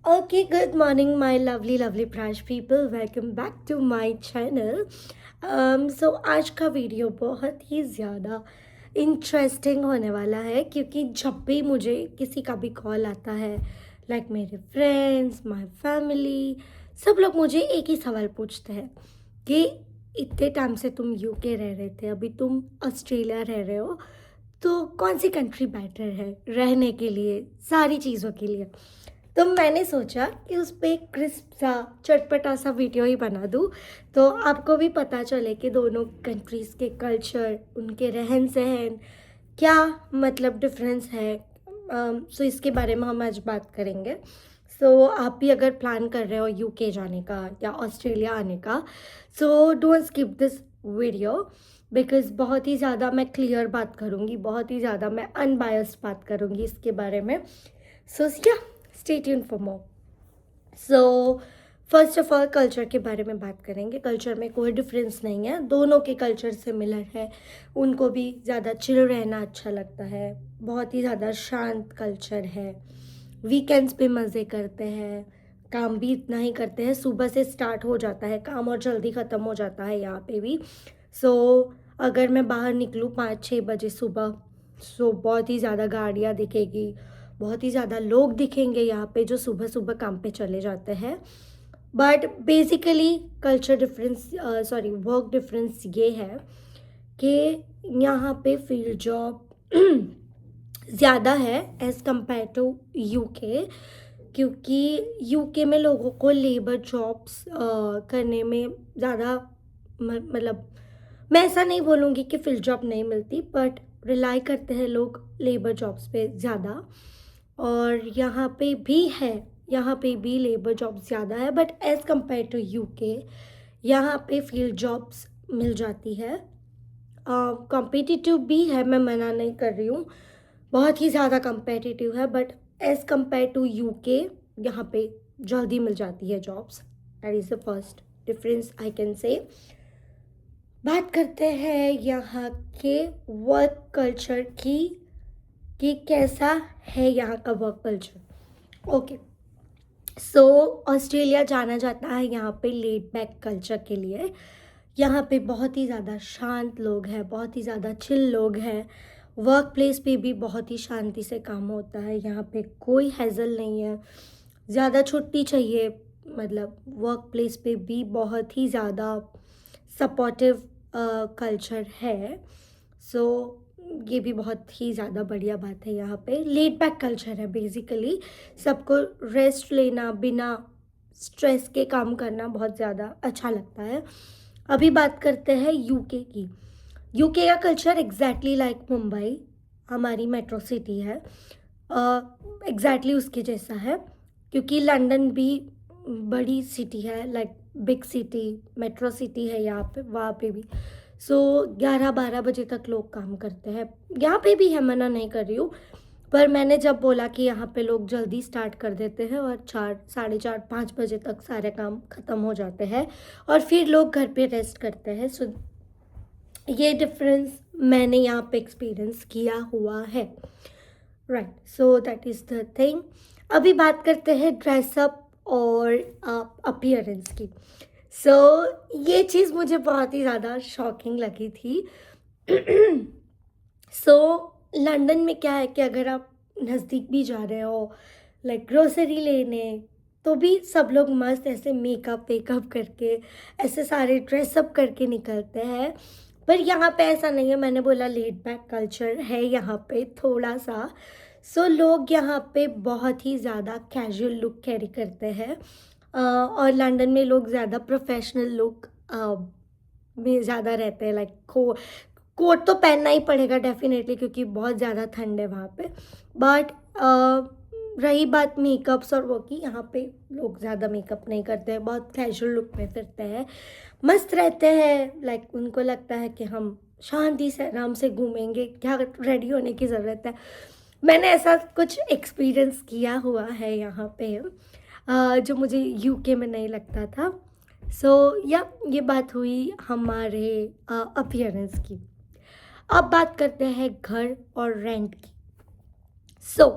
Okay, good morning, my lovely Prash people. Welcome back to my channel. So आज का video बहुत ही ज़्यादा interesting होने वाला है क्योंकि जब भी मुझे किसी का भी कॉल आता है लाइक मेरे फ्रेंड्स माय फैमिली सब लोग मुझे एक ही सवाल पूछते हैं कि इतने टाइम से तुम यूके रह रहे थे, अभी तुम ऑस्ट्रेलिया रह रहे हो, तो कौन सी कंट्री बेटर है रहने के लिए, सारी चीज़ों के लिए। तो मैंने सोचा कि उस पे एक क्रिस्प सा चटपटा सा वीडियो ही बना दूँ, तो आपको भी पता चले कि दोनों कंट्रीज़ के कल्चर, उनके रहन सहन क्या मतलब डिफरेंस है। सो इसके बारे में हम आज बात करेंगे। सो आप भी अगर प्लान कर रहे हो यूके जाने का या ऑस्ट्रेलिया आने का, so don't skip this video because बहुत ही ज़्यादा मैं क्लियर बात करूँगी, बहुत ही ज़्यादा मैं अनबायस्ड बात करूँगी इसके बारे में। सो या stay tuned for more. So first of all culture के बारे में बात करेंगे। कल्चर में कोई डिफरेंस नहीं है, दोनों के कल्चर सिमिलर है। उनको भी ज़्यादा चिल रहना अच्छा लगता है, बहुत ही ज़्यादा शांत कल्चर है। वीकेंड्स पे मज़े करते हैं, काम भी इतना ही करते हैं, सुबह से स्टार्ट हो जाता है काम और जल्दी ख़त्म हो जाता है यहाँ पे भी। सो अगर मैं बाहर निकलूँ 5-6 बजे सुबह, सो बहुत ही ज़्यादा गाड़ियाँ दिखेगी, बहुत ही ज़्यादा लोग दिखेंगे यहाँ पे जो सुबह सुबह काम पे चले जाते हैं। But basically culture difference, sorry work difference ये है कि यहाँ पे फील्ड जॉब ज़्यादा है एज़ कम्पेयर टू यूके, क्योंकि यूके में लोगों को लेबर जॉब्स करने में ज़्यादा मतलब मैं ऐसा नहीं बोलूँगी कि फील्ड जॉब नहीं मिलती, बट रिलाई करते हैं लोग लेबर जॉब्स पे ज़्यादा। और यहाँ पे भी है, यहाँ पे भी लेबर जॉब्स ज़्यादा है, but as compare to UK यहाँ पे फील्ड जॉब्स मिल जाती है। कॉम्पिटिटिव भी है, मैं मना नहीं कर रही हूँ, बहुत ही ज़्यादा कम्पिटिटिव है, but as compare to UK यहाँ पे जल्दी मिल जाती है jobs. That is the first difference I can say. बात करते हैं यहाँ के वर्क कल्चर की कि कैसा है यहाँ का work culture. Okay, so Australia जाना जाता है यहाँ पे लेड बैक कल्चर के लिए। यहाँ पे बहुत ही ज़्यादा शांत लोग हैं, बहुत ही ज़्यादा चिल लोग हैं। वर्क प्लेस पे भी बहुत ही शांति से काम होता है, यहाँ पे कोई हैज़ल नहीं है। ज़्यादा छुट्टी चाहिए, मतलब वर्क प्लेस पे भी बहुत ही ज़्यादा सपोर्टिव कल्चर है। सो ये भी बहुत ही ज़्यादा बढ़िया बात है। यहाँ पे लेड बैक कल्चर है बेसिकली, सबको रेस्ट लेना, बिना स्ट्रेस के काम करना बहुत ज़्यादा अच्छा लगता है। अभी बात करते हैं यूके की। यूके का कल्चर एग्जैक्टली लाइक मुंबई, हमारी मेट्रो सिटी है, एग्जैक्टली उसके जैसा है, क्योंकि लंदन भी बड़ी सिटी है, like big city, metro city है यहाँ पे, वहाँ पे भी। सो 11-12 बजे तक लोग काम करते हैं, यहाँ पे भी है, मना नहीं कर रही हूँ, पर मैंने जब बोला कि यहाँ पे लोग जल्दी स्टार्ट कर देते हैं और 4, 4:30, 5 बजे तक सारे काम ख़त्म हो जाते हैं और फिर लोग घर पे रेस्ट करते हैं। सो ये डिफरेंस मैंने यहाँ पे एक्सपीरियंस किया हुआ है। Right, so that is the thing. अभी बात करते हैं ड्रेसअप और अपीयरेंस की। सो ये चीज़ मुझे बहुत ही ज़्यादा शॉकिंग लगी थी। सो लंदन में क्या है कि अगर आप नज़दीक भी जा रहे हो लाइक ग्रोसरी लेने, तो भी सब लोग मस्त ऐसे मेकअप वेकअप करके ऐसे सारे ड्रेसअप करके निकलते हैं। पर यहाँ पे ऐसा नहीं है, मैंने बोला लेड बैक कल्चर है यहाँ पे थोड़ा सा। सो लोग यहाँ पे बहुत ही ज़्यादा कैजुअल लुक कैरी करते हैं, और लंदन में लोग ज़्यादा प्रोफेशनल लुक में ज़्यादा रहते हैं। लाइक कोट तो पहनना ही पड़ेगा डेफिनेटली, क्योंकि बहुत ज़्यादा ठंड है वहाँ पे। बट रही बात मेकअप्स और वो की, यहाँ पे लोग ज़्यादा मेकअप नहीं करते हैं, बहुत कैजुअल लुक में फिरते हैं, मस्त रहते हैं। लाइक उनको लगता है कि हम शांति से आराम से घूमेंगे, क्या रेडी होने की ज़रूरत है। मैंने ऐसा कुछ एक्सपीरियंस किया हुआ है यहाँ पे, जो मुझे यूके में नहीं लगता था। सो या ये बात हुई हमारे अपीयरेंस की। अब बात करते हैं घर और रेंट की। सो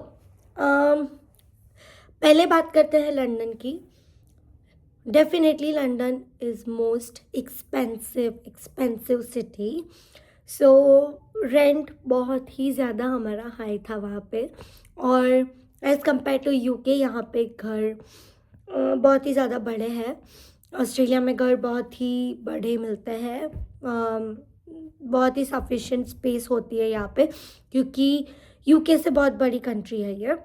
पहले बात करते हैं लंदन की। Definitely London is most expensive city. So rent बहुत ही ज़्यादा हमारा हाई था वहाँ पे। और एज़ कम्पेयर टू यूके यहाँ पे घर बहुत ही ज़्यादा बड़े हैं। ऑस्ट्रेलिया में घर बहुत ही बड़े मिलते हैं। बहुत ही सफिशिएंट स्पेस होती है यहाँ पे, क्योंकि यूके से बहुत बड़ी कंट्री है ये,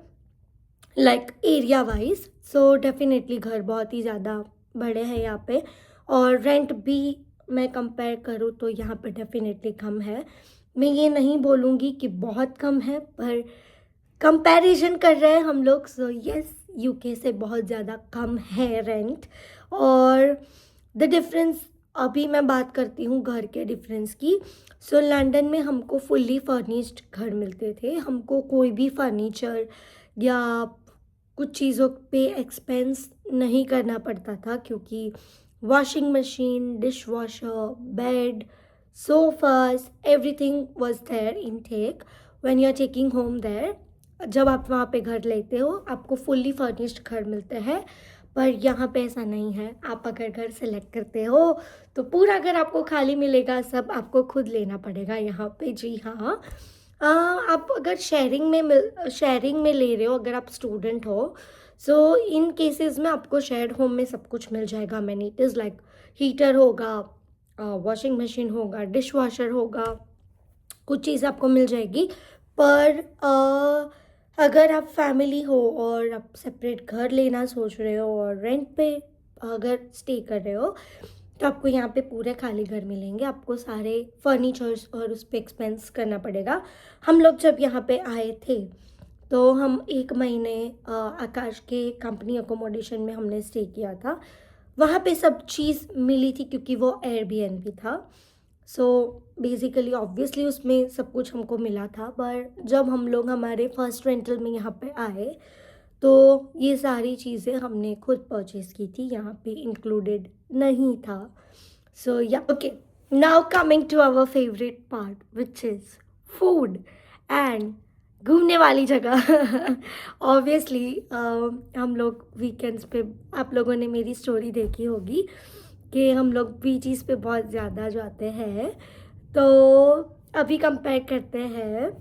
like area wise. So definitely घर बहुत ही ज़्यादा बड़े हैं यहाँ पे। और रेंट भी मैं कंपेयर करूँ तो यहाँ पे डेफिनेटली कम है। मैं ये नहीं बोलूँगी कि बहुत कम है, पर कंपैरिजन कर रहे हैं हम लोग। सो यस, यूके से बहुत ज़्यादा कम है रेंट। और द डिफरेंस, अभी मैं बात करती हूँ घर के डिफरेंस की। सो लंदन में हमको फुल्ली फर्निश्ड घर मिलते थे। हमको कोई भी फर्नीचर या कुछ चीज़ों पे एक्सपेंस नहीं करना पड़ता था, क्योंकि washing machine, dish washer, bed, sofas, everything was there in take when you are taking home there. जब आप वहाँ पे घर लेते हो आपको फुल्ली फर्निश्ड घर मिलते हैं। पर यहाँ पे ऐसा नहीं है। आप अगर घर सेलेक्ट करते हो तो पूरा घर आपको खाली मिलेगा, सब आपको खुद लेना पड़ेगा यहाँ पे। जी हाँ। आप अगर शेयरिंग में ले रहे हो, अगर आप स्टूडेंट हो, सो इन केसेस में आपको शेयर्ड होम में सब कुछ मिल जाएगा। अमेनिटीज़ लाइक हीटर होगा, वॉशिंग मशीन होगा, डिश वॉशर होगा, कुछ चीज़ आपको मिल जाएगी। पर अगर आप फैमिली हो और आप सेपरेट घर लेना सोच रहे हो और रेंट पे अगर स्टे कर रहे हो, तो आपको यहाँ पे पूरे खाली घर मिलेंगे। आपको सारे फर्नीचर्स और उस पर एक्सपेंस करना पड़ेगा। हम लोग जब यहाँ पे आए थे तो हम 1 महीने आकाश के कंपनी अकोमोडेशन में हमने स्टे किया था। वहाँ पे सब चीज़ मिली थी क्योंकि वो एयरबीएनबी था। सो बेसिकली ऑब्वियसली उसमें सब कुछ हमको मिला था। पर जब हम लोग हमारे फर्स्ट रेंटल में यहाँ पे आए तो ये सारी चीज़ें हमने खुद परचेज़ की थी, यहाँ पे इंक्लूडेड नहीं था। So yeah okay, now coming to our favourite part which is food and घूमने वाली जगह। ऑब्वियसली हम लोग वीकेंड्स पे, आप लोगों ने मेरी स्टोरी देखी होगी कि हम लोग बीचेस पे बहुत ज़्यादा जाते हैं। तो अभी कंपेयर करते हैं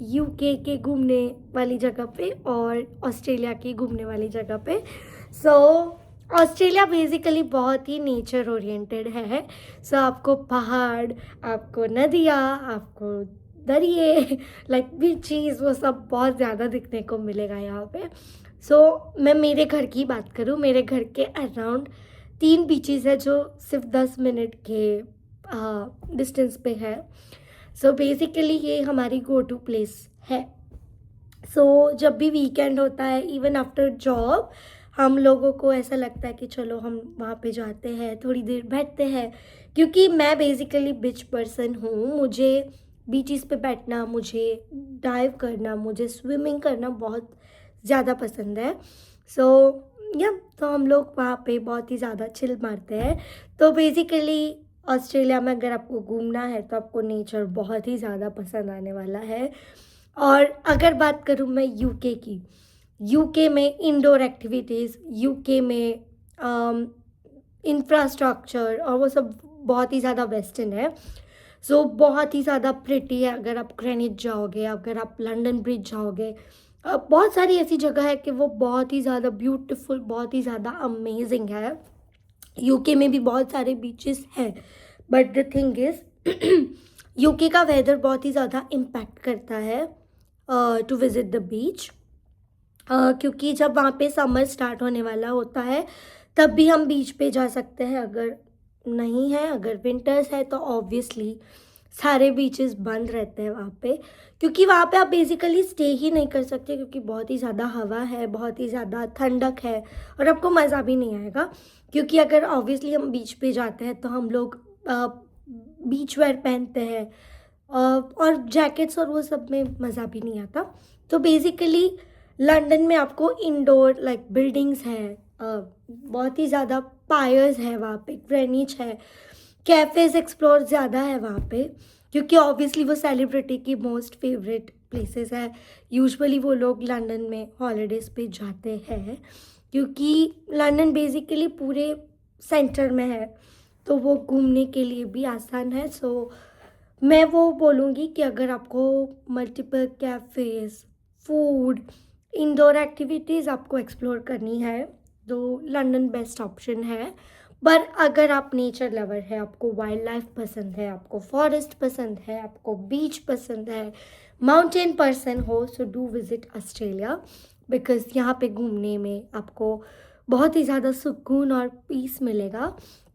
यूके के घूमने वाली जगह पे और ऑस्ट्रेलिया की घूमने वाली जगह पे। सो ऑस्ट्रेलिया बेसिकली बहुत ही नेचर ओरिएंटेड है। सो आपको पहाड़, आपको नदियाँ, आपको दरिए, लाइक बीचेस, वो सब बहुत ज़्यादा दिखने को मिलेगा यहाँ पे। सो मैं मेरे घर की बात करूँ, मेरे घर के अराउंड 3 बीचेस है जो सिर्फ 10 मिनट के डिस्टेंस पे है। सो बेसिकली ये हमारी गो टू प्लेस है। सो जब भी वीकेंड होता है, इवन आफ्टर जॉब, हम लोगों को ऐसा लगता है कि चलो हम वहाँ पे जाते हैं, थोड़ी देर बैठते हैं। क्योंकि मैं बेसिकली बीच पर्सन हूँ, मुझे बीचेस पे बैठना, मुझे डाइव करना, मुझे स्विमिंग करना बहुत ज़्यादा पसंद है। सो या तो हम लोग वहाँ पे बहुत ही ज़्यादा चिल मारते हैं। तो बेसिकली ऑस्ट्रेलिया में अगर आपको घूमना है तो आपको नेचर बहुत ही ज़्यादा पसंद आने वाला है। और अगर बात करूँ मैं यूके की, यूके में इंडोर एक्टिविटीज़, यूके में इंफ्रास्ट्रक्चर और वो सब बहुत ही ज़्यादा वेस्टर्न है। सो बहुत ही ज़्यादा प्रिटी है। अगर आप ग्रेनिच जाओगे, अगर आप लंदन ब्रिज जाओगे, बहुत सारी ऐसी जगह है कि वो बहुत ही ज़्यादा ब्यूटीफुल, बहुत ही ज़्यादा अमेजिंग है। यूके में भी बहुत सारे बीचेस हैं, but the thing is UK का वेदर बहुत ही ज़्यादा इम्पैक्ट करता है टू विज़िट द बीच। क्योंकि जब वहाँ पे समर स्टार्ट होने वाला होता है तब भी हम बीच पे जा सकते हैं। अगर नहीं है, अगर विंटर्स है तो ऑब्वियसली सारे बीचेस बंद रहते हैं वहाँ पे, क्योंकि वहाँ पे आप बेसिकली स्टे ही नहीं कर सकते, क्योंकि बहुत ही ज़्यादा हवा है, बहुत ही ज़्यादा ठंडक है और आपको मज़ा भी नहीं आएगा। क्योंकि अगर ऑब्वियसली हम बीच पे जाते हैं तो हम लोग बीच वेयर पहनते हैं और जैकेट्स और वो सब में मज़ा भी नहीं आता। तो बेसिकली लंदन में आपको इंडोर लाइक बिल्डिंग्स है, बहुत ही ज़्यादा पायर्स है वहाँ पे, ग्रेनिच है, कैफ़ेज़ एक्सप्लोर ज़्यादा है वहाँ पे, क्योंकि ऑब्वियसली वो सेलिब्रिटी की मोस्ट फेवरेट प्लेसेस है। यूजुअली वो लोग लंदन में हॉलीडेज़ पे जाते हैं क्योंकि लंदन बेसिकली पूरे सेंटर में है, तो वो घूमने के लिए भी आसान है। सो मैं वो बोलूँगी कि अगर आपको multiple cafes, food, indoor activities आपको एक्सप्लोर करनी है, तो लंदन बेस्ट ऑप्शन है। पर अगर आप नेचर लवर है, आपको वाइल्ड लाइफ पसंद है, आपको फॉरेस्ट पसंद है, आपको बीच पसंद है, माउंटेन पर्सन हो, so do visit Australia because यहाँ पे घूमने में आपको बहुत ही ज़्यादा सुकून और पीस मिलेगा।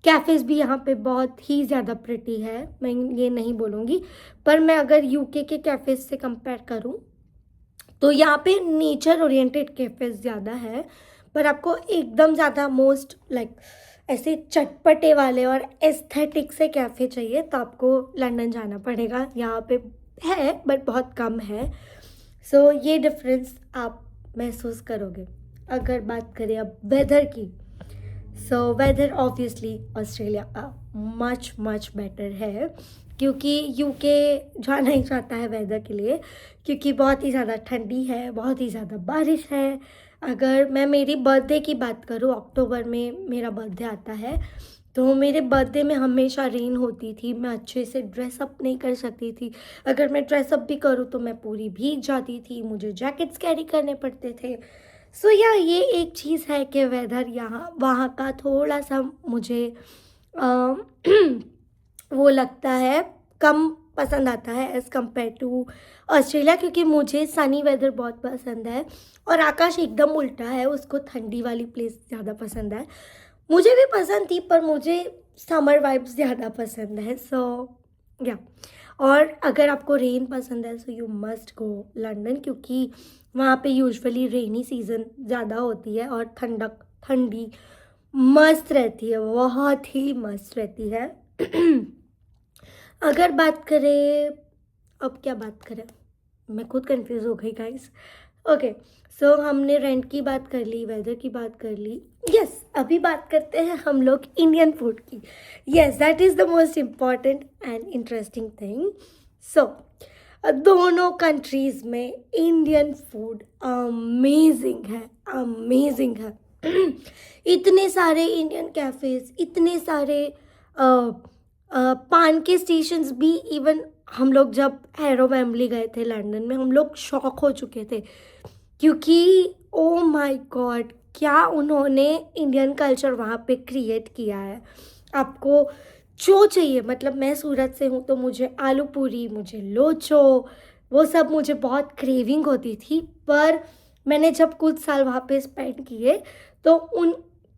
कैफ़ेज़ भी यहाँ पे बहुत ही ज़्यादा प्रिटी है, मैं ये नहीं बोलूँगी, पर मैं अगर यूके के कैफ़ेज़ से कंपेयर करूँ तो यहाँ पे नेचर ओरिएंटेड कैफ़ेज़ ज़्यादा है। पर आपको एकदम ज़्यादा मोस्ट लाइक ऐसे चटपटे वाले और एस्थेटिक से कैफ़े चाहिए तो आपको लंदन जाना पड़ेगा। यहाँ पे है बट बहुत कम है। सो ये डिफरेंस आप महसूस करोगे। अगर बात करें अब वेदर की, सो वेदर ऑब्वियसली ऑस्ट्रेलिया का मच मच बेटर है क्योंकि यूके जाना ही चाहता है वेदर के लिए, क्योंकि बहुत ही ज़्यादा ठंडी है, बहुत ही ज़्यादा बारिश है। अगर मैं मेरी बर्थडे की बात करूँ, अक्टूबर में मेरा बर्थडे आता है, तो मेरे बर्थडे में हमेशा रेन होती थी, मैं अच्छे से ड्रेसअप नहीं कर सकती थी। अगर मैं ड्रेसअप भी करूँ तो मैं पूरी भीग जाती थी, मुझे जैकेट्स कैरी करने पड़ते थे। सो या ये एक चीज़ है कि वेदर यहाँ वहाँ का थोड़ा-सा मुझे अ, वो लगता है कम पसंद आता है एज़ कम्पेयर टू ऑस्ट्रेलिया, क्योंकि मुझे सनी वेदर बहुत पसंद है और आकाश एकदम उल्टा है, उसको ठंडी वाली प्लेस ज़्यादा पसंद है। मुझे भी पसंद थी पर मुझे समर वाइब्स ज़्यादा पसंद है। सो या और अगर आपको रेन पसंद है so you must go London, क्योंकि वहाँ पे यूजुअली रेनी सीज़न ज़्यादा होती है और ठंडक ठंडी मस्त रहती है, बहुत ही मस्त रहती है। अगर बात करें, अब क्या बात करें, मैं खुद कंफ्यूज हो गई गाइस। ओके, सो हमने रेंट की बात कर ली, वेदर की बात कर ली। यस, अभी बात करते हैं हम लोग इंडियन फूड की। Yes, that is the most important and interesting thing. So दोनों कंट्रीज़ में इंडियन फूड अमेजिंग है, अमेजिंग है। इतने सारे इंडियन कैफ़ेज़, इतने सारे पान के स्टेशंस भी, इवन हम लोग जब हैरो वेम्बली गए थे लंदन में, हम लोग शॉक हो चुके थे क्योंकि ओ माय गॉड, क्या उन्होंने इंडियन कल्चर वहाँ पे क्रिएट किया है। आपको जो चाहिए, मतलब मैं सूरत से हूँ तो मुझे आलू पूरी, मुझे लोचो, वो सब मुझे बहुत क्रेविंग होती थी। पर मैंने जब कुछ साल वहाँ पे स्पेंड किए तो उन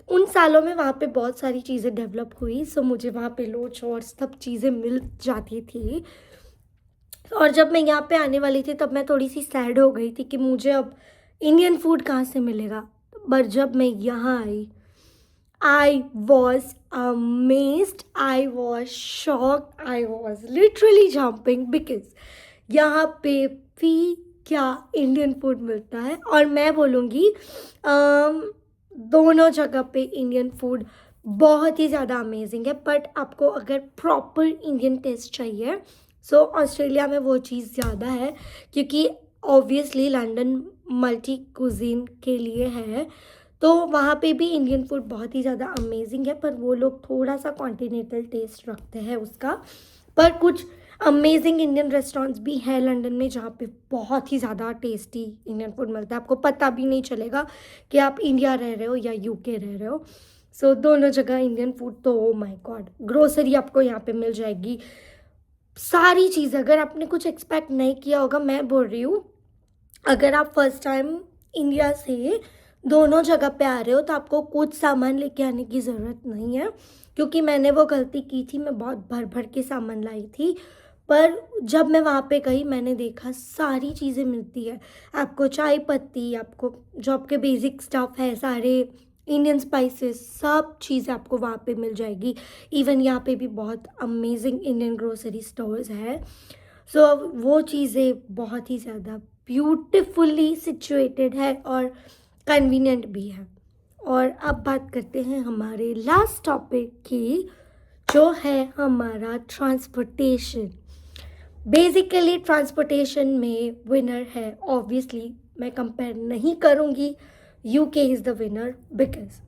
उन सालों में वहाँ पे बहुत सारी चीज़ें डेवलप हुई। सो मुझे वहाँ पे लोचो और सब चीज़ें मिल जाती थी। और जब मैं यहाँ पे आने वाली थी तब मैं थोड़ी-सी सैड हो गई थी कि मुझे अब इंडियन फूड कहाँ से मिलेगा? पर जब मैं यहाँ आई, I was amazed, I was shocked, I was literally jumping because यहाँ पे भी क्या इंडियन फूड मिलता है। और मैं बोलूँगी दोनों जगह पे इंडियन फूड बहुत ही ज़्यादा अमेज़िंग है। बट आपको अगर प्रॉपर इंडियन टेस्ट चाहिए सो ऑस्ट्रेलिया में वो चीज़ ज़्यादा है, क्योंकि ऑब्वियसली लंदन मल्टी कुज़ीन के लिए है, तो वहाँ पे भी इंडियन फूड बहुत ही ज़्यादा अमेजिंग है। पर वो लोग थोड़ा-सा कॉन्टिनेंटल टेस्ट रखते हैं उसका। पर कुछ अमेजिंग इंडियन रेस्टोरेंट्स भी हैं लंदन में जहाँ पे बहुत ही ज़्यादा टेस्टी इंडियन फूड मिलता है। आपको पता भी नहीं चलेगा कि आप इंडिया रह रहे हो या यूके रह रहे हो। सो दोनों जगह इंडियन फूड तो ओह माय गॉड! ग्रोसरी आपको यहाँ पे मिल जाएगी। सारी चीज़ अगर आपने कुछ एक्सपेक्ट नहीं किया होगा, मैं बोल रही हूँ, अगर आप फर्स्ट टाइम इंडिया से दोनों जगह पे आ रहे हो तो आपको कुछ सामान लेके आने की ज़रूरत नहीं है, क्योंकि मैंने वो गलती की थी, मैं बहुत भर-भर के सामान लाई थी। पर जब मैं वहाँ पे गई मैंने देखा सारी चीज़ें मिलती है। आपको चाय पत्ती, आपको जो आपके बेसिक स्टफ़ है सारे इंडियन स्पाइसेस, सब चीज़ आपको वहाँ पे मिल जाएगी। इवन यहाँ पे भी बहुत अमेजिंग इंडियन ग्रोसरी स्टोर्स है। सो वो चीज़ें बहुत ही ज़्यादा ब्यूटीफुली सिचुएटेड है और कन्वीनिएंट भी है। और अब बात करते हैं हमारे लास्ट टॉपिक की, जो है हमारा ट्रांसपोर्टेशन। बेसिकली ट्रांसपोर्टेशन में विनर है, ऑब्वियसली मैं कंपेयर नहीं करूँगी, UK is the winner because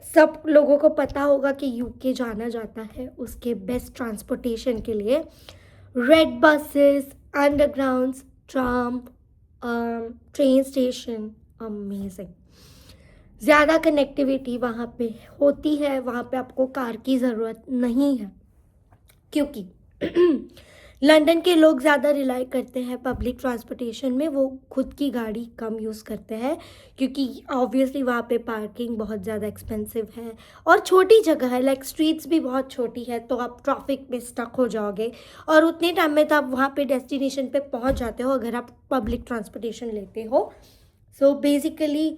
सब लोगों को पता होगा कि यूके जाना जाता है उसके बेस्ट ट्रांसपोर्टेशन के लिए। Red buses, undergrounds, tram, train station, amazing. ज़्यादा कनेक्टिविटी वहाँ पे होती है, वहाँ पे आपको कार की ज़रूरत नहीं है क्योंकि लंदन के लोग ज़्यादा रिलाई करते हैं पब्लिक ट्रांसपोर्टेशन में, वो खुद की गाड़ी कम यूज़ करते हैं क्योंकि ऑब्वियसली वहाँ पे पार्किंग बहुत ज़्यादा एक्सपेंसिव है और छोटी जगह है, लाइक स्ट्रीट्स भी बहुत छोटी है, तो आप ट्रैफिक में स्टक हो जाओगे और उतने टाइम में तो आप वहाँ पे डेस्टिनेशन पे पहुँच जाते हो अगर आप पब्लिक ट्रांसपोर्टेशन लेते हो। So basically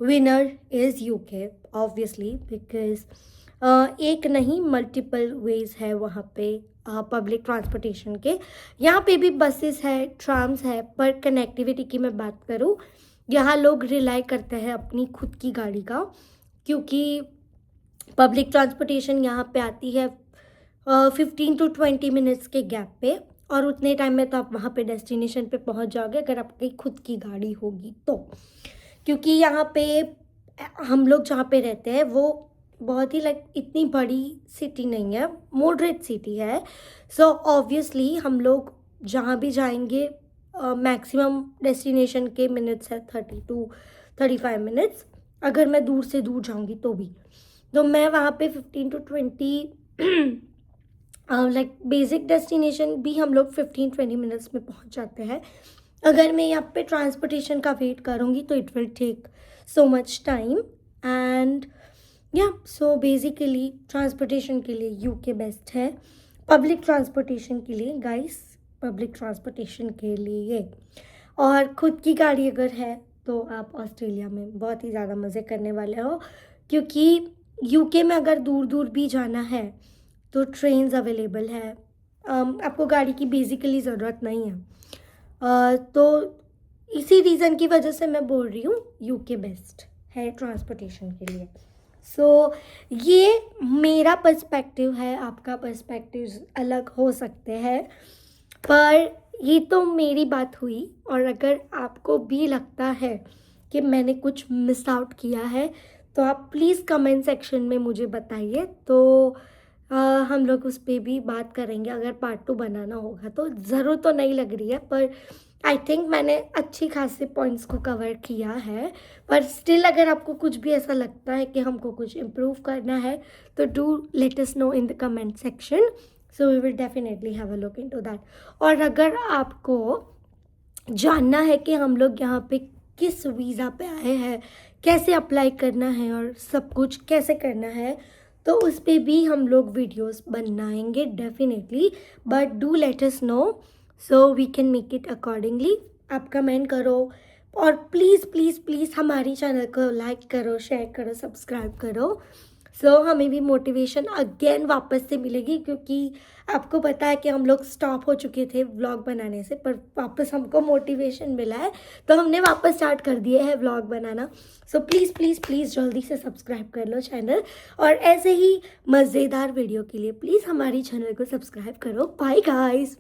winner is UK obviously because एक नहीं मल्टीपल वेज है वहाँ पे पब्लिक ट्रांसपोर्टेशन के। यहाँ पे भी बसेस है, ट्राम्स है, पर कनेक्टिविटी की मैं बात करूँ, यहाँ लोग रिलाई करते हैं अपनी खुद की गाड़ी का क्योंकि पब्लिक ट्रांसपोर्टेशन यहाँ पे आती है 15 to 20 मिनट्स के गैप पे और उतने टाइम में तो आप वहाँ पे डेस्टिनेशन पे पहुँच जाओगे अगर आपकी खुद की गाड़ी होगी तो। क्योंकि यहाँ पे हम लोग जहाँ पे रहते हैं वो बहुत ही लाइक इतनी बड़ी सिटी नहीं है, मॉडरेट सिटी है। सो ऑब्वियसली हम लोग जहाँ भी जाएंगे मैक्सिमम डेस्टिनेशन के मिनट्स है 30 to 35 मिनट्स, अगर मैं दूर से दूर जाऊँगी तो भी। तो मैं वहाँ पे 15 to 20 लाइक बेसिक डेस्टिनेशन भी हम लोग 15-20 मिनट्स में पहुँच जाते हैं। अगर मैं यहाँ पे ट्रांसपोर्टेशन का वेट करूँगी तो it will take so much time and yeah so basically transportation के लिए यूके बेस्ट है। पब्लिक ट्रांसपोर्टेशन के लिए गाइस, पब्लिक ट्रांसपोर्टेशन के लिए और ख़ुद की गाड़ी अगर है तो आप ऑस्ट्रेलिया में बहुत ही ज़्यादा मज़े करने वाले हो क्योंकि यूके में अगर दूर दूर भी जाना है तो ट्रेन्स अवेलेबल है, आपको गाड़ी की बेसिकली ज़रूरत नहीं है। तो इसी रीज़न की वजह से मैं बोल रही हूँ यूके बेस्ट है ट्रांसपोर्टेशन के लिए। सो ये मेरा पर्सपेक्टिव है, आपका पर्सपेक्टिव अलग हो सकते हैं, पर ये तो मेरी बात हुई और अगर आपको भी लगता है कि मैंने कुछ मिस आउट किया है तो आप प्लीज़ कमेंट सेक्शन में मुझे बताइए, तो हम लोग उस पर भी बात करेंगे। अगर पार्ट 2 बनाना होगा तो ज़रूर तो नहीं लग रही है, पर आई थिंक मैंने अच्छी खासी पॉइंट्स को कवर किया है। पर स्टिल अगर आपको कुछ भी ऐसा लगता है कि हमको कुछ इम्प्रूव करना है तो do let us know in the comment section, so we will definitely have a look into that. और अगर आपको जानना है कि हम लोग यहाँ पे किस वीज़ा पे आए हैं, कैसे अप्लाई करना है और सब कुछ कैसे करना है, तो उस पे भी हम लोग वीडियोस बनाएंगे definitely, but do let us know so we can make it accordingly. आप कमेंट करो और प्लीज़ प्लीज़ प्लीज़ हमारी चैनल को लाइक करो, शेयर करो, सब्सक्राइब करो। हमें भी मोटिवेशन अगेन वापस से मिलेगी क्योंकि आपको पता है कि हम लोग स्टॉप हो चुके थे व्लॉग बनाने से, पर वापस हमको मोटिवेशन मिला है तो हमने वापस स्टार्ट कर दिए है vlog banana. Please please please जल्दी से सब्सक्राइब कर लो चैनल और ऐसे ही मज़ेदार वीडियो के लिए प्लीज़ हमारी चैनल को सब्सक्राइब करो। Bye guys.